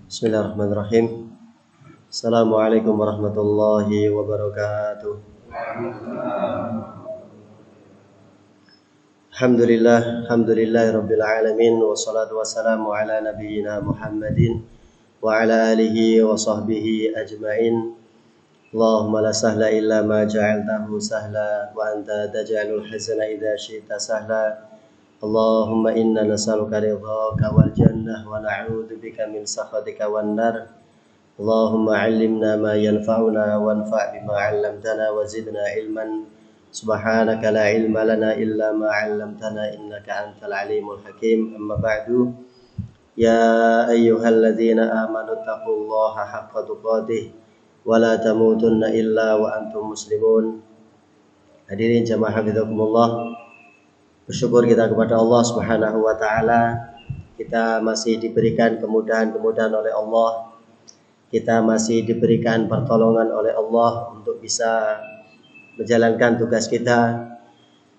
Bismillahirrahmanirrahim. Assalamualaikum warahmatullahi wabarakatuh. Alhamdulillahirabbil alamin, wassalatu wassalamu ala nabiyyina Muhammadin wa ala alihi wa sahbihi ajmain. Allahumma la sahla illa ma ja'altahu sahla wa anta taj'alul hazana idza syi'ta sahla. Allahumma inna nas'aluka ridhaka wal jannah wa na'udzu bika min sakhatika wan nar. Allahumma 'allimna ma yanfa'una wanfa' bima 'allamtana wa zidna ilman. Subhanaka la ilma lana illa ma 'allamtana innaka antal alimul hakim. Amma ba'du. Ya ayyuhalladzina amanu taqullaha haqqa tuqatih wa la tamutunna illa wa antum muslimun. Hadirin jamaah hafizakumullah. Bersyukur kita kepada Allah Subhanahu wa taala, kita masih diberikan kemudahan-kemudahan oleh Allah. Kita masih diberikan pertolongan oleh Allah untuk bisa menjalankan tugas kita,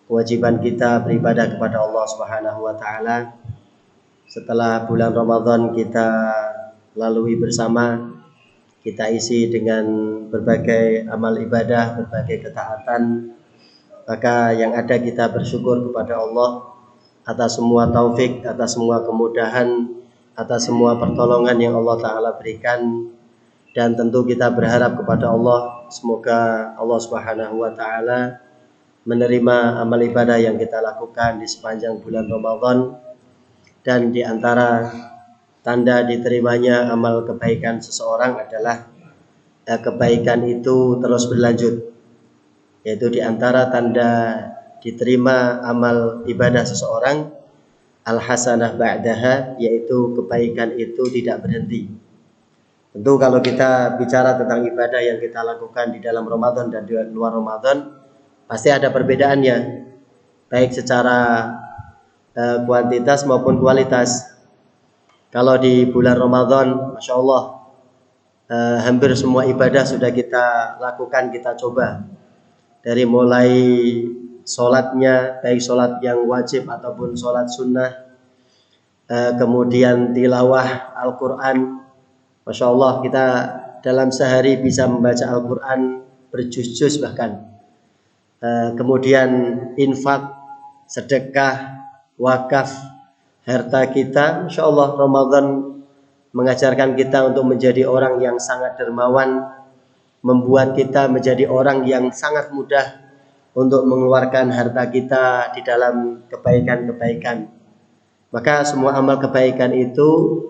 kewajiban kita beribadah kepada Allah Subhanahu wa taala. Setelah bulan Ramadan kita lalui bersama, kita isi dengan berbagai amal ibadah, berbagai ketaatan. Maka yang ada kita bersyukur kepada Allah atas semua taufik, atas semua kemudahan, atas semua pertolongan yang Allah Ta'ala berikan. Dan tentu kita berharap kepada Allah, semoga Allah Subhanahu wa Ta'ala menerima amal ibadah yang kita lakukan di sepanjang bulan Ramadan. Dan di antara tanda diterimanya amal kebaikan seseorang adalah kebaikan itu terus berlanjut. Yaitu di antara tanda diterima amal ibadah seseorang, al-hasanah ba'daha, yaitu kebaikan itu tidak berhenti. Tentu kalau kita bicara tentang ibadah yang kita lakukan di dalam Ramadan dan di luar Ramadan, pasti ada perbedaannya, baik secara kuantitas maupun kualitas. Kalau di bulan Ramadan, Masya Allah, hampir semua ibadah sudah kita lakukan, kita coba. Dari mulai sholatnya, baik sholat yang wajib ataupun sholat sunnah, kemudian tilawah Al-Quran. Masya Allah, kita dalam sehari bisa membaca Al-Quran berjuz-juz bahkan. Kemudian infak, sedekah, wakaf, harta kita. Masya Allah, Ramadan mengajarkan kita untuk menjadi orang yang sangat dermawan, membuat kita menjadi orang yang sangat mudah untuk mengeluarkan harta kita di dalam kebaikan-kebaikan. Maka semua amal kebaikan itu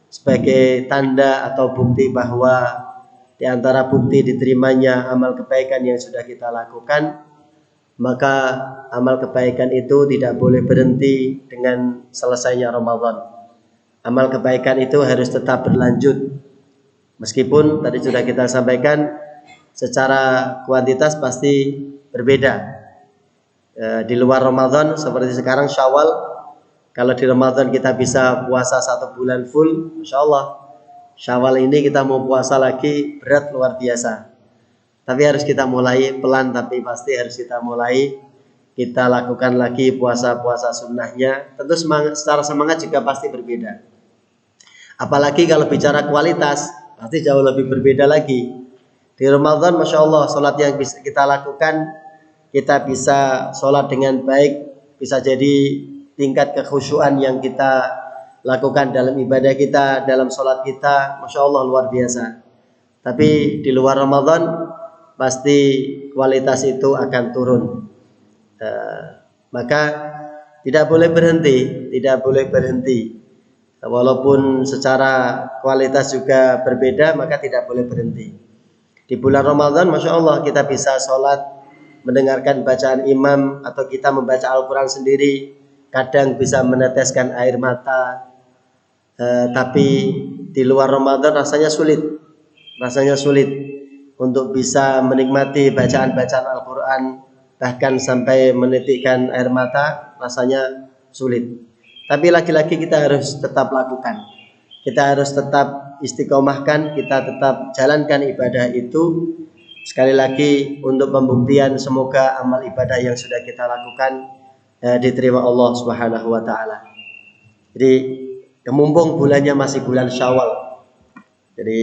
sebagai tanda atau bukti bahwa di antara bukti diterimanya amal kebaikan yang sudah kita lakukan, maka amal kebaikan itu tidak boleh berhenti dengan selesainya Ramadan. Amal kebaikan itu harus tetap berlanjut. Meskipun tadi sudah kita sampaikan secara kuantitas pasti berbeda. Di luar Ramadan seperti sekarang Syawal, kalau di Ramadan kita bisa puasa 1 bulan full, Masya Allah. Syawal ini kita mau puasa lagi berat luar biasa. Tapi harus kita mulai pelan, tapi pasti harus kita mulai. Kita lakukan lagi puasa-puasa sunnahnya. Tentu secara semangat juga pasti berbeda. Apalagi kalau bicara kualitas, pasti jauh lebih berbeda lagi. Di Ramadan, Masya Allah, sholat yang bisa kita lakukan, kita bisa sholat dengan baik, bisa jadi tingkat kekhusyuan yang kita lakukan dalam ibadah kita, dalam sholat kita, Masya Allah luar biasa. Tapi di luar Ramadan, pasti kualitas itu akan turun. Maka tidak boleh berhenti, tidak boleh berhenti. Walaupun secara kualitas juga berbeda, maka tidak boleh berhenti. Di bulan Ramadan, Masya Allah, kita bisa sholat, mendengarkan bacaan imam, atau kita membaca Al-Quran sendiri. Kadang bisa meneteskan air mata. Tapi di luar Ramadan rasanya sulit. Rasanya sulit untuk bisa menikmati bacaan-bacaan Al-Quran, bahkan sampai menitikkan air mata, rasanya sulit. Tapi lagi-lagi kita harus tetap lakukan. Kita harus tetap istiqomahkan, kita tetap jalankan ibadah itu. Sekali lagi untuk pembuktian, semoga amal ibadah yang sudah kita lakukan diterima Allah Subhanahu wa taala. Jadi mumpung bulannya masih bulan Syawal. Jadi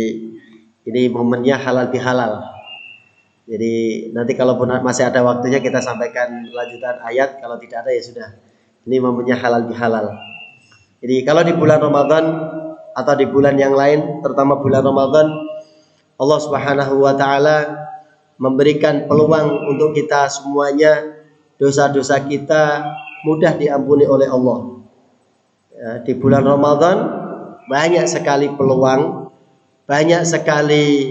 ini momennya halal bihalal. Jadi nanti kalaupun masih ada waktunya kita sampaikan lanjutan ayat, kalau tidak ada ya sudah. Ini momennya halal bihalal. Jadi kalau di bulan Ramadan atau di bulan yang lain, terutama bulan Ramadan, Allah Subhanahu wa taala memberikan peluang untuk kita semuanya, dosa-dosa kita mudah diampuni oleh Allah. Ya, di bulan Ramadan banyak sekali peluang, banyak sekali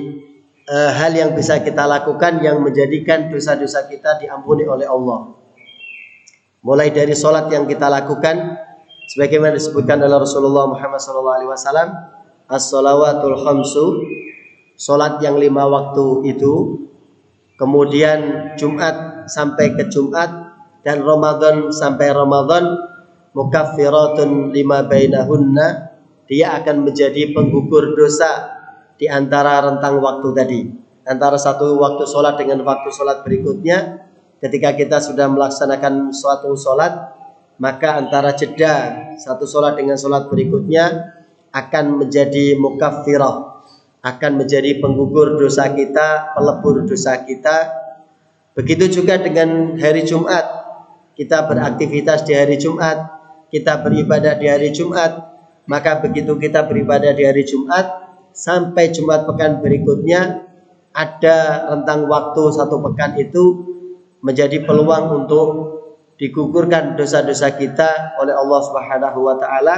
hal yang bisa kita lakukan yang menjadikan dosa-dosa kita diampuni oleh Allah. Mulai dari sholat yang kita lakukan, sebagaimana disebutkan oleh Rasulullah Muhammad SAW, as-shalawatul khamsu, sholat yang 5 waktu itu, kemudian Jumat sampai ke Jumat, dan Ramadan sampai Ramadan, mukaffiratun lima bainahunna, dia akan menjadi penggugur dosa di antara rentang waktu tadi, antara satu waktu sholat dengan waktu sholat berikutnya. Ketika kita sudah melaksanakan suatu sholat, maka antara jeda satu sholat dengan sholat berikutnya akan menjadi mukaffirah, akan menjadi penggugur dosa kita, pelebur dosa kita. Begitu juga dengan hari Jumat, kita beraktivitas di hari Jumat, kita beribadah di hari Jumat, maka begitu kita beribadah di hari Jumat sampai Jumat pekan berikutnya, ada rentang waktu satu pekan itu menjadi peluang untuk digugurkan dosa-dosa kita oleh Allah Subhanahu wa taala.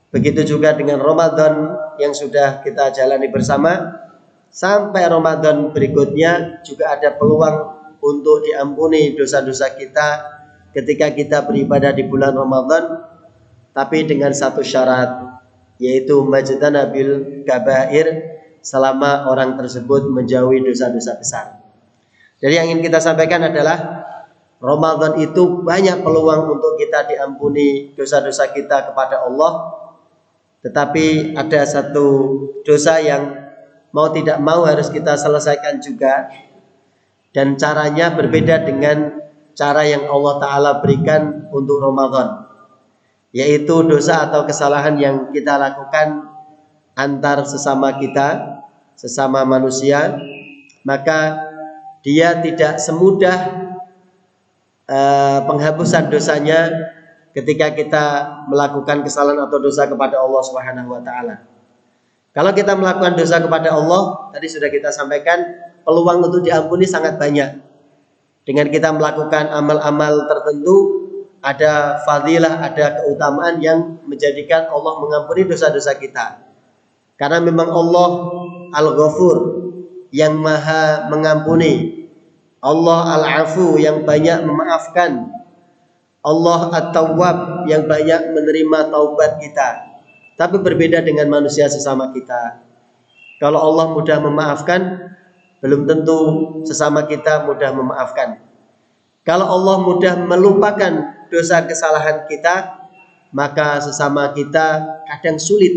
Begitu juga dengan Ramadan yang sudah kita jalani bersama, sampai Ramadan berikutnya juga ada peluang untuk diampuni dosa-dosa kita ketika kita beribadah di bulan Ramadan, tapi dengan satu syarat, yaitu majtanabil kabair, selama orang tersebut menjauhi dosa-dosa besar. Jadi yang ingin kita sampaikan adalah Ramadan itu banyak peluang untuk kita diampuni dosa-dosa kita kepada Allah. Tetapi ada satu dosa yang mau tidak mau harus kita selesaikan juga, dan caranya berbeda dengan cara yang Allah Ta'ala berikan untuk Ramadan, yaitu dosa atau kesalahan yang kita lakukan antar sesama kita, sesama manusia. Maka dia tidak semudah penghapusan dosanya ketika kita melakukan kesalahan atau dosa kepada Allah Subhanahu wa taala. Kalau kita melakukan dosa kepada Allah, tadi sudah kita sampaikan, peluang untuk diampuni sangat banyak. Dengan kita melakukan amal-amal tertentu, ada fadilah, ada keutamaan yang menjadikan Allah mengampuni dosa-dosa kita. Karena memang Allah Al-Ghafur, yang maha mengampuni, Allah Al-Afu, yang banyak memaafkan, Allah At-Tawwab, yang banyak menerima taubat kita. Tapi berbeda dengan manusia sesama kita. Kalau Allah mudah memaafkan, belum tentu sesama kita mudah memaafkan. Kalau Allah mudah melupakan dosa kesalahan kita, maka sesama kita kadang sulit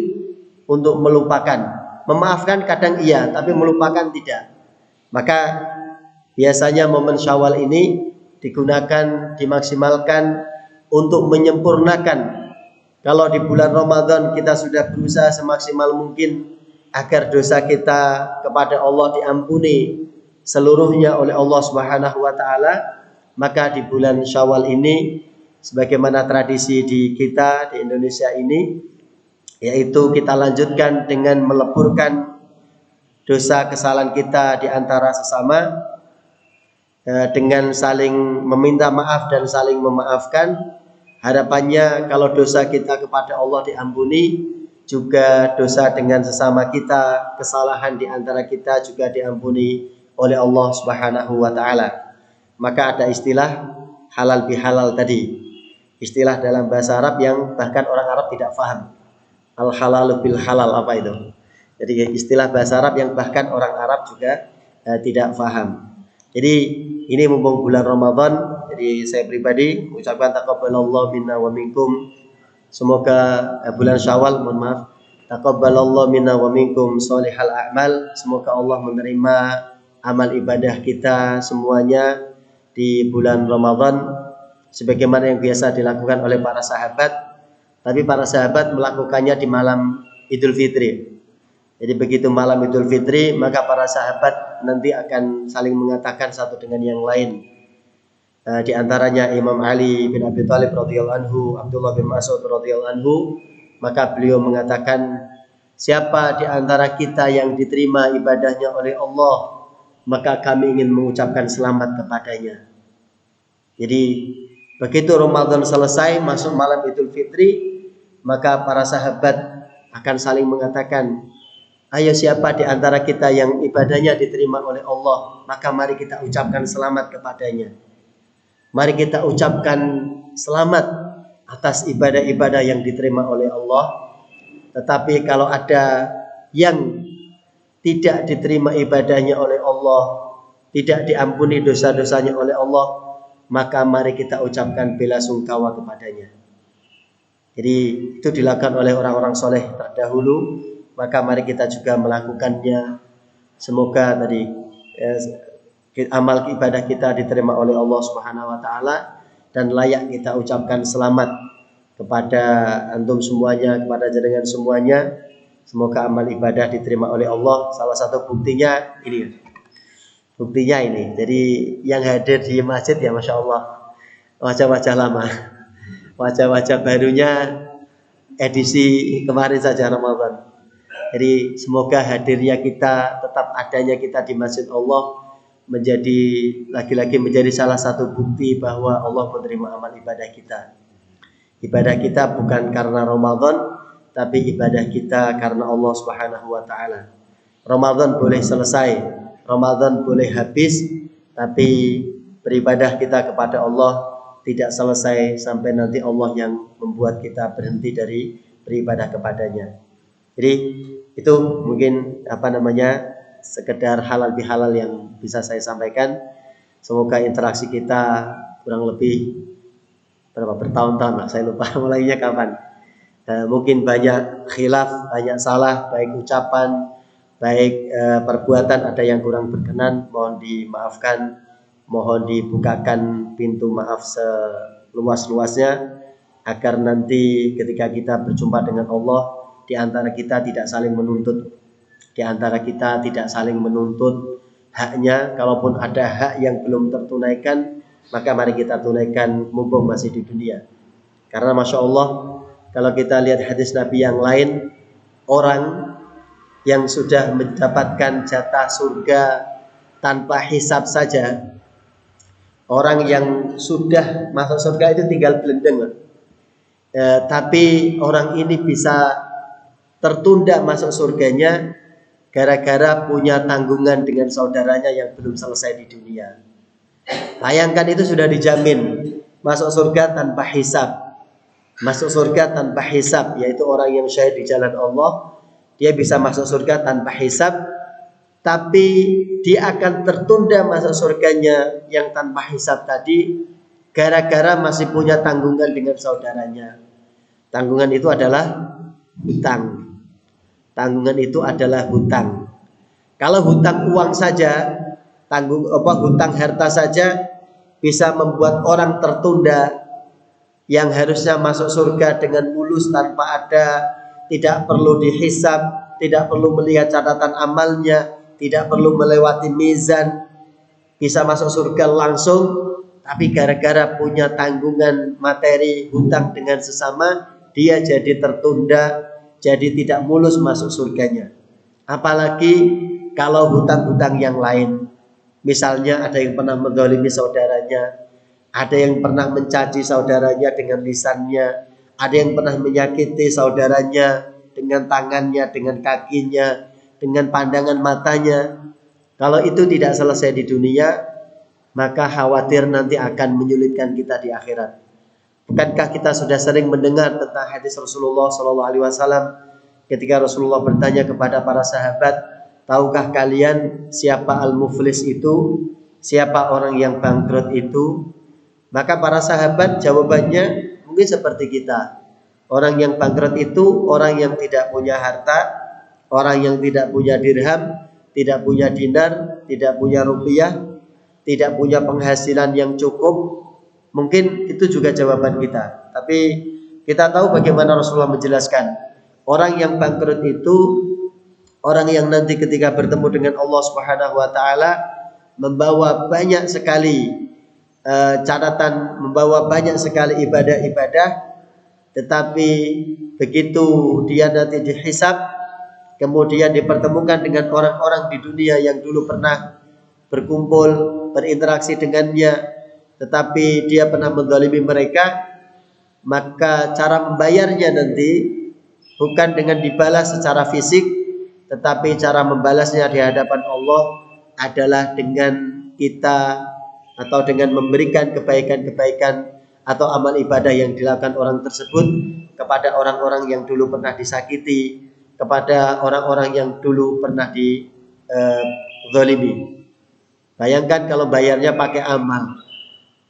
untuk melupakan. Memaafkan kadang iya, tapi melupakan tidak. Maka biasanya momen Syawal ini digunakan, dimaksimalkan untuk menyempurnakan. Kalau di bulan Ramadan kita sudah berusaha semaksimal mungkin agar dosa kita kepada Allah diampuni seluruhnya oleh Allah Subhanahu wa taala, maka di bulan Syawal ini, sebagaimana tradisi di kita di Indonesia ini, yaitu kita lanjutkan dengan meleburkan dosa kesalahan kita di antara sesama, dengan saling meminta maaf dan saling memaafkan. Harapannya kalau dosa kita kepada Allah diampuni, juga dosa dengan sesama kita, kesalahan di antara kita juga diampuni oleh Allah Subhanahu wa taala. Maka ada istilah halal bihalal tadi. Istilah dalam bahasa Arab yang bahkan orang Arab tidak paham. Al halalu bil halal apa itu? Jadi istilah bahasa Arab yang bahkan orang Arab juga tidak paham. Jadi ini mumpung bulan Ramadan, jadi saya pribadi mengucapkan taqabbalallahu minna wa minkum. Semoga bulan Syawal, mohon maaf, taqabbalallahu minna wa minkum sholihal a'mal. Semoga Allah menerima amal ibadah kita semuanya di bulan Ramadan sebagaimana yang biasa dilakukan oleh para sahabat. Tapi para sahabat melakukannya di malam Idul Fitri. Jadi begitu malam Idul Fitri, maka para sahabat nanti akan saling mengatakan satu dengan yang lain. Di antaranya Imam Ali bin Abi Thalib radhiyallahu anhu, Abdullah bin Mas'ud radhiyallahu anhu, maka beliau mengatakan, siapa di antara kita yang diterima ibadahnya oleh Allah, maka kami ingin mengucapkan selamat kepadanya. Jadi begitu Ramadan selesai, masuk malam Idul Fitri, maka para sahabat akan saling mengatakan, ayo siapa di antara kita yang ibadahnya diterima oleh Allah, maka mari kita ucapkan selamat kepadanya. Mari kita ucapkan selamat atas ibadah-ibadah yang diterima oleh Allah. Tetapi kalau ada yang tidak diterima ibadahnya oleh Allah, tidak diampuni dosa-dosanya oleh Allah, maka mari kita ucapkan bela sungkawa kepadanya. Jadi itu dilakukan oleh orang-orang soleh terdahulu, maka mari kita juga melakukannya. Semoga tadi amal ibadah kita diterima oleh Allah Subhanahu wa taala dan layak kita ucapkan selamat kepada antum semuanya, kepada jenengan semuanya. Semoga amal ibadah diterima oleh Allah. Salah satu buktinya ini. Buktinya ini. Jadi yang hadir di masjid ya Masya Allah, wajah-wajah lama. Wajah-wajah barunya edisi kemarin saja Ramadan. Jadi semoga hadirnya kita, tetap adanya kita di masjid Allah menjadi lagi-lagi menjadi salah satu bukti bahwa Allah menerima amal ibadah kita. Ibadah kita bukan karena Ramadan, tapi ibadah kita karena Allah Subhanahu wa taala. Ramadan boleh selesai, Ramadan boleh habis, tapi beribadah kita kepada Allah tidak selesai sampai nanti Allah yang membuat kita berhenti dari beribadah kepadanya. Jadi itu mungkin sekedar halal bihalal yang bisa saya sampaikan. Semoga interaksi kita kurang lebih bertahun-tahun lah, saya lupa mulainya kapan. Mungkin banyak khilaf, banyak salah, baik ucapan, baik perbuatan ada yang kurang berkenan, mohon dimaafkan. Mohon dibukakan pintu maaf seluas-luasnya agar nanti ketika kita berjumpa dengan Allah, di antara kita tidak saling menuntut, di antara kita tidak saling menuntut haknya. Kalaupun ada hak yang belum tertunaikan, maka mari kita tunaikan mumpung masih di dunia. Karena Masya Allah, kalau kita lihat hadis Nabi yang lain, orang yang sudah mendapatkan jatah surga tanpa hisab saja, orang yang sudah masuk surga itu tinggal belendeng. Tapi orang ini bisa tertunda masuk surganya gara-gara punya tanggungan dengan saudaranya yang belum selesai di dunia. Bayangkan, itu sudah dijamin masuk surga tanpa hisab. Masuk surga tanpa hisab, yaitu orang yang syahid di jalan Allah, dia bisa masuk surga tanpa hisab. Tapi dia akan tertunda masuk surganya yang tanpa hisab tadi gara-gara masih punya tanggungan dengan saudaranya. Tanggungan itu adalah hutang. Tanggungan itu adalah hutang. Kalau hutang uang saja, hutang harta saja bisa membuat orang tertunda yang harusnya masuk surga dengan mulus tanpa ada, tidak perlu dihisab, tidak perlu melihat catatan amalnya, tidak perlu melewati mizan, bisa masuk surga langsung. Tapi gara-gara punya tanggungan materi hutang dengan sesama, dia jadi tertunda, jadi tidak mulus masuk surganya. Apalagi kalau hutang-hutang yang lain, misalnya ada yang pernah menzalimi saudaranya, Ada yang pernah mencaci saudaranya dengan lisannya, ada yang pernah menyakiti saudaranya dengan tangannya, dengan kakinya, dengan pandangan matanya. Kalau itu tidak selesai di dunia, maka khawatir nanti akan menyulitkan kita di akhirat. Bukankah kita sudah sering mendengar tentang hadis Rasulullah SAW ketika Rasulullah bertanya kepada para sahabat, tahukah kalian siapa al-muflis itu? Siapa orang yang bangkrut itu? Maka para sahabat jawabannya mungkin seperti kita. Orang yang bangkrut itu orang yang tidak punya harta, orang yang tidak punya dirham, tidak punya dinar, tidak punya rupiah, tidak punya penghasilan yang cukup. Mungkin itu juga jawaban kita. Tapi kita tahu bagaimana Rasulullah menjelaskan. Orang yang bangkrut itu orang yang nanti ketika bertemu dengan Allah Subhanahu wa taala membawa banyak sekali catatan, membawa banyak sekali ibadah-ibadah, tetapi begitu dia nanti dihisab, kemudian dipertemukan dengan orang-orang di dunia yang dulu pernah berkumpul, berinteraksi dengannya, tetapi dia pernah menzalimi mereka, maka cara membayarnya nanti bukan dengan dibalas secara fisik, tetapi cara membalasnya di hadapan Allah adalah dengan kita atau dengan memberikan kebaikan-kebaikan atau amal ibadah yang dilakukan orang tersebut kepada orang-orang yang dulu pernah disakiti, kepada orang-orang yang dulu pernah dizalimi. Bayangkan kalau bayarnya pakai amal,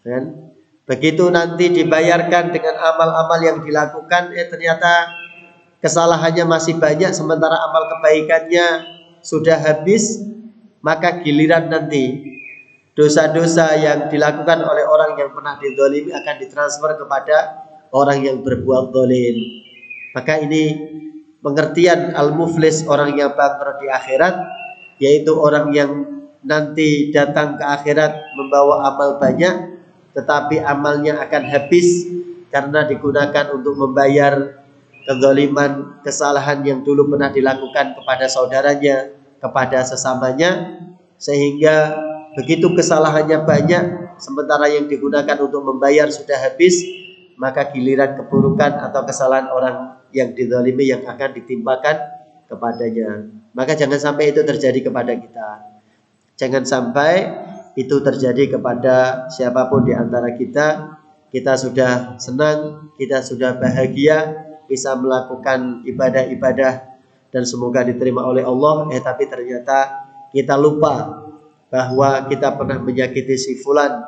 kan? Begitu nanti dibayarkan dengan amal-amal yang dilakukan, ternyata kesalahannya masih banyak, sementara amal kebaikannya sudah habis, maka giliran nanti dosa-dosa yang dilakukan oleh orang yang pernah dizalimi akan ditransfer kepada orang yang berbuat zalim. Maka ini pengertian al-muflis, orang yang bangkrut di akhirat, yaitu orang yang nanti datang ke akhirat membawa amal banyak, tetapi amalnya akan habis karena digunakan untuk membayar kezaliman, kesalahan yang dulu pernah dilakukan kepada saudaranya, kepada sesamanya, sehingga begitu kesalahannya banyak, sementara yang digunakan untuk membayar sudah habis, maka giliran keburukan atau kesalahan orang yang dizalimi yang akan ditimpakan kepadanya. Maka jangan sampai itu terjadi kepada kita. Jangan sampai itu terjadi kepada siapapun di antara kita. Kita sudah senang, kita sudah bahagia bisa melakukan ibadah-ibadah dan semoga diterima oleh Allah, tapi ternyata kita lupa bahwa kita pernah menyakiti si fulan,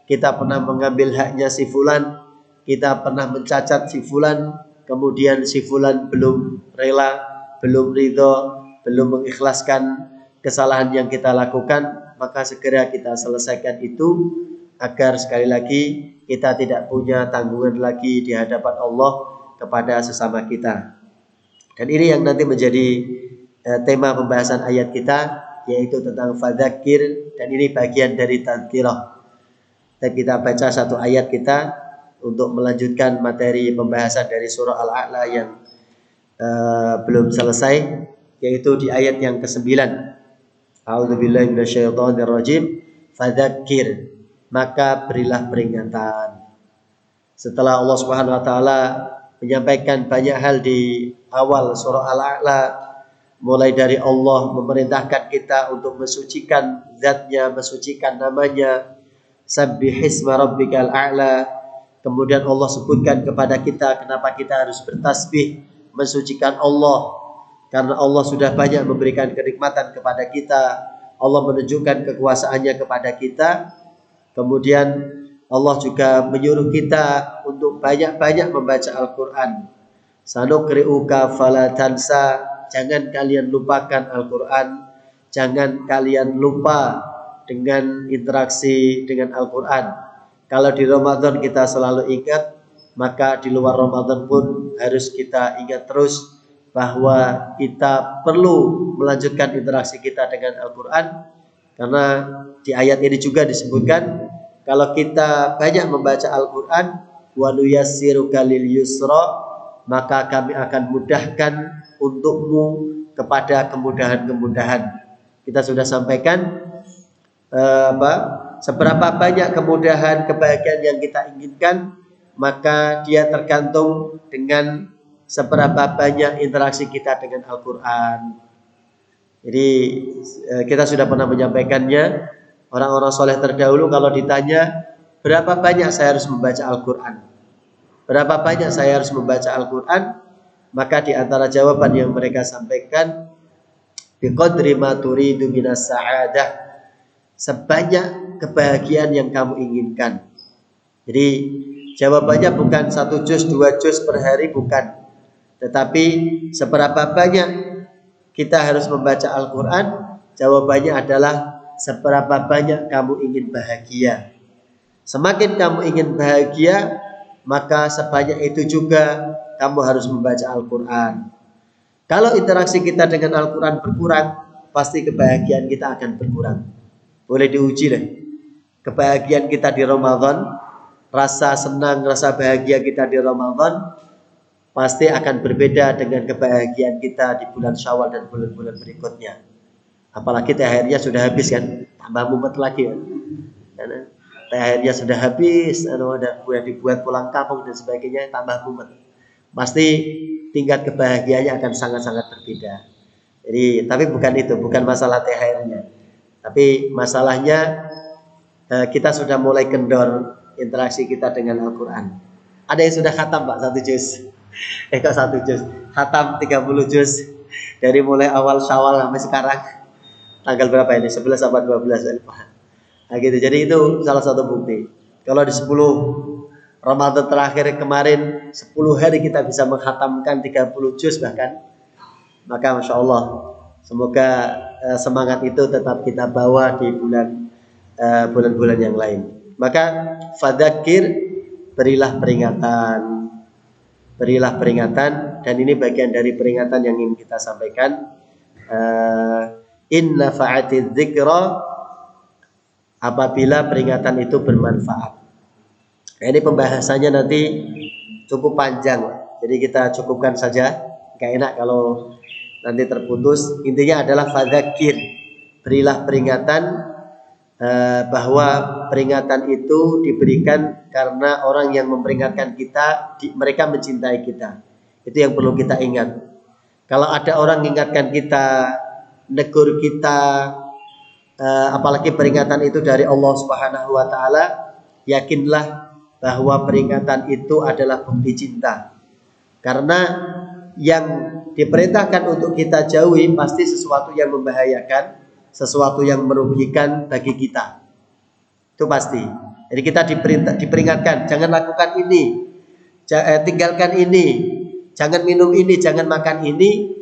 kita pernah mengambil haknya si fulan, kita pernah mencacat si fulan, kemudian si fulan belum rela, belum ridho, belum mengikhlaskan kesalahan yang kita lakukan, maka segera kita selesaikan itu agar sekali lagi kita tidak punya tanggungan lagi di hadapan Allah kepada sesama kita. Dan ini yang nanti menjadi tema pembahasan ayat kita, yaitu tentang fadzakir, dan ini bagian dari tadzkirah. Dan kita baca satu ayat kita untuk melanjutkan materi pembahasan dari surah Al-A'la yang belum selesai, yaitu di ayat yang ke-9. A'udzubillahi minasyaitonirrajim. Fadzakir, maka berilah peringatan. Setelah Allah Subhanahu wa taala menyampaikan banyak hal di awal surah Al-A'la, mulai dari Allah memerintahkan kita untuk mensucikan zatnya, mensucikan namanya, sabbihisma rabbikal a'la. Kemudian Allah sebutkan kepada kita kenapa kita harus bertasbih, mensucikan Allah, karena Allah sudah banyak memberikan kenikmatan kepada kita. Allah menunjukkan kekuasaannya kepada kita. Kemudian Allah juga menyuruh kita untuk banyak-banyak membaca Al-Quran. Sanuqri'uka fala tansa, jangan kalian lupakan Al-Quran, jangan kalian lupa dengan interaksi dengan Al-Quran. Kalau di Ramadan kita selalu ingat, maka di luar Ramadan pun harus kita ingat terus bahwa kita perlu melanjutkan interaksi kita dengan Al-Quran. Karena di ayat ini juga disebutkan, kalau kita banyak membaca Al-Quran, wa nuyassiruka lil yusra, maka kami akan mudahkan untukmu kepada kemudahan-kemudahan. Kita sudah sampaikan seberapa banyak kemudahan, kebahagiaan yang kita inginkan, maka dia tergantung dengan seberapa banyak interaksi kita dengan Al-Quran. Jadi kita sudah pernah menyampaikannya, orang-orang soleh terdahulu kalau ditanya berapa banyak saya harus membaca Al-Quran, berapa banyak saya harus membaca Al-Quran, maka di antara jawaban yang mereka sampaikan, biqadri ma turidu minas sa'adah, sebanyak kebahagiaan yang kamu inginkan. Jadi jawabannya bukan 1 juz, 2 juz per hari, bukan. Tetapi seberapa banyak kita harus membaca Al-Quran, jawabannya adalah seberapa banyak kamu ingin bahagia. Semakin kamu ingin bahagia, maka sebanyak itu juga kamu harus membaca Al-Quran. Kalau interaksi kita dengan Al-Quran berkurang, pasti kebahagiaan kita akan berkurang. Boleh diuji deh. Kebahagiaan kita di Ramadan, rasa senang, rasa bahagia kita di Ramadan pasti akan berbeda dengan kebahagiaan kita di bulan Syawal dan bulan-bulan berikutnya. Apalagi THR-nya sudah habis kan, tambah mumet lagi kan. THR-nya sudah habis, ada dibuat pulang kampung dan sebagainya, tambah mumet. Pasti tingkat kebahagiaannya akan sangat-sangat berbeda. Jadi, tapi bukan itu, bukan masalah THR-nya. Tapi masalahnya kita sudah mulai kendor interaksi kita dengan Al-Quran. Ada yang sudah khatam Pak 1 juz. Kok 1 juz? Khatam 30 juz dari mulai awal Syawal sampai sekarang. Tanggal berapa ini? 11 atau 12 lupa. Nah gitu. Jadi itu salah satu bukti. Kalau di 10 Ramadan terakhir kemarin 10 hari kita bisa menghatamkan 30 juz bahkan, maka Masya Allah, semoga semangat itu tetap kita bawa di bulan-bulan yang lain. Maka fadzakir, berilah peringatan, dan ini bagian dari peringatan yang ingin kita sampaikan. In nafa'atiz dzikra, apabila peringatan itu bermanfaat. Nah, ini pembahasannya nanti cukup panjang, jadi kita cukupkan saja. Gak enak kalau nanti terputus. Intinya adalah fadzakir, berilah peringatan, bahwa peringatan itu diberikan karena orang yang memperingatkan kita, mereka mencintai kita. Itu yang perlu kita ingat. Kalau ada orang mengingatkan kita, negur kita, apalagi peringatan itu dari Allah Subhanahu wa Ta'ala, yakinlah bahwa peringatan itu adalah bukti cinta. Karena yang diperintahkan untuk kita jauhi pasti sesuatu yang membahayakan, sesuatu yang merugikan bagi kita. Itu pasti. Jadi kita diperingatkan, jangan lakukan ini, tinggalkan ini, jangan minum ini, jangan makan ini,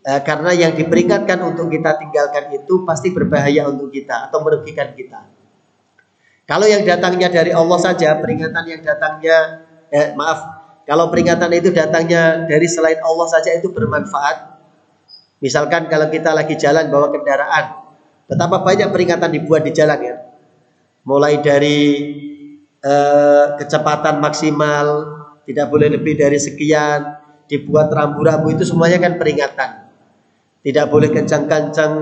karena yang diperingatkan untuk kita tinggalkan itu pasti berbahaya untuk kita atau merugikan kita. Kalau yang datangnya dari Allah saja, peringatan yang datangnya, kalau peringatan itu datangnya dari selain Allah saja itu bermanfaat. Misalkan kalau kita lagi jalan bawa kendaraan, betapa banyak peringatan dibuat di jalan ya. Mulai dari kecepatan maksimal, tidak boleh lebih dari sekian, dibuat rambu-rambu, itu semuanya kan peringatan. Tidak boleh kencang-kencang,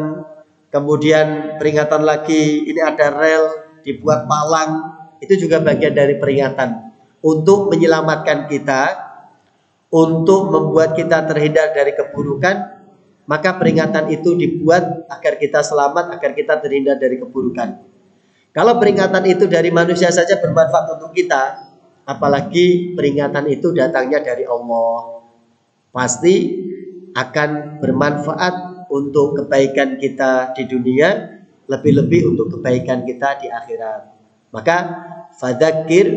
kemudian peringatan lagi, ini ada rel, dibuat palang, itu juga bagian dari peringatan untuk menyelamatkan kita, untuk membuat kita terhindar dari keburukan. Maka peringatan itu dibuat agar kita selamat, agar kita terhindar dari keburukan. Kalau peringatan itu dari manusia saja bermanfaat untuk kita, apalagi peringatan itu datangnya dari Allah, pasti akan bermanfaat untuk kebaikan kita di dunia, lebih-lebih untuk kebaikan kita di akhirat. Maka fadzakir,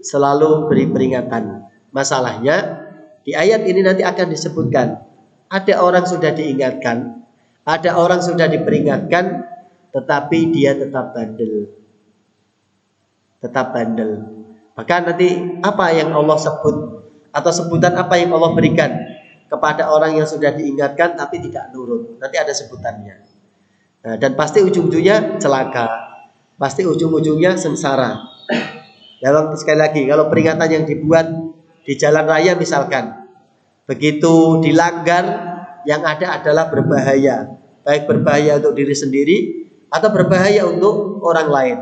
selalu beri peringatan. Masalahnya di ayat ini nanti akan disebutkan, ada orang sudah diingatkan, ada orang sudah diperingatkan, tetapi dia tetap bandel. Maka nanti apa yang Allah sebut, atau sebutan apa yang Allah berikan kepada orang yang sudah diingatkan tapi tidak nurut, nanti ada sebutannya. Nah, dan pasti ujung-ujungnya celaka, pasti ujung-ujungnya sengsara. Dalam sekali lagi, kalau peringatan yang dibuat di jalan raya misalkan, begitu dilanggar, yang ada adalah berbahaya, baik berbahaya untuk diri sendiri atau berbahaya untuk orang lain.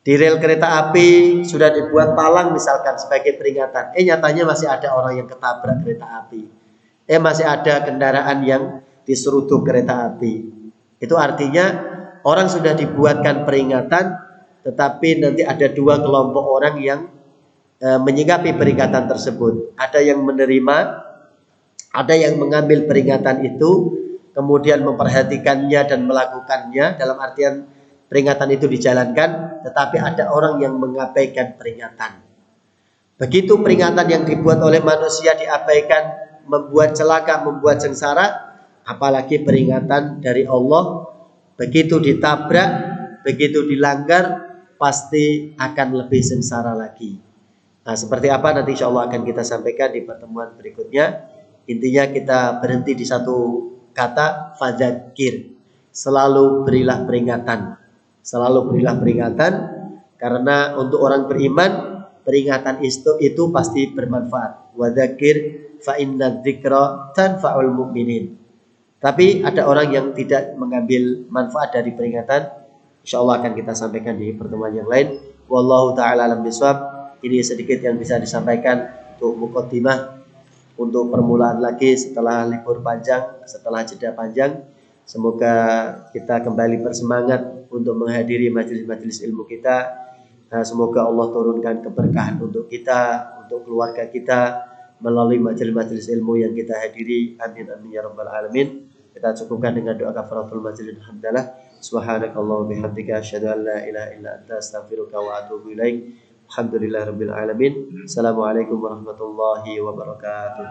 Di rel kereta api sudah dibuat palang misalkan sebagai peringatan. Nyatanya masih ada orang yang ketabrak kereta api. Masih ada kendaraan yang diseruduk kereta api. Itu artinya orang sudah dibuatkan peringatan, tetapi nanti ada dua kelompok orang yang menyikapi peringatan tersebut. Ada yang menerima, ada yang mengambil peringatan itu, kemudian memperhatikannya dan melakukannya, dalam artian peringatan itu dijalankan, tetapi ada orang yang mengabaikan peringatan. Begitu peringatan yang dibuat oleh manusia diabaikan, membuat celaka, membuat sengsara, apalagi peringatan dari Allah, begitu ditabrak, begitu dilanggar, pasti akan lebih sengsara lagi. Nah, seperti apa nanti insya Allah akan kita sampaikan di pertemuan berikutnya. Intinya kita berhenti di satu kata, fadzakir. Selalu berilah peringatan. Selalu berilah peringatan, karena untuk orang beriman peringatan itu pasti bermanfaat. Wadzakir fa inna dzikra tanfa'ul mu'minin. Tapi ada orang yang tidak mengambil manfaat dari peringatan. Insyaallah akan kita sampaikan di pertemuan yang lain. Wallahu taala alam bisawab. Ini sedikit yang bisa disampaikan untuk muqaddimah, untuk permulaan lagi setelah libur panjang, setelah jeda panjang. Semoga kita kembali bersemangat untuk menghadiri majelis-majelis ilmu kita. Semoga Allah turunkan keberkahan untuk kita, untuk keluarga kita melalui majelis-majelis ilmu yang kita hadiri. Amin amin ya rabbal alamin. Kita cukupkan dengan doa kafaratul majelis. Alhamdulillah. Subhanakallah bihamdika asyhadu an la ilaha illa anta astaghfiruka wa atubu ilaik. Alhamdulillah rabbil alamin. Assalamualaikum warahmatullahi wabarakatuh.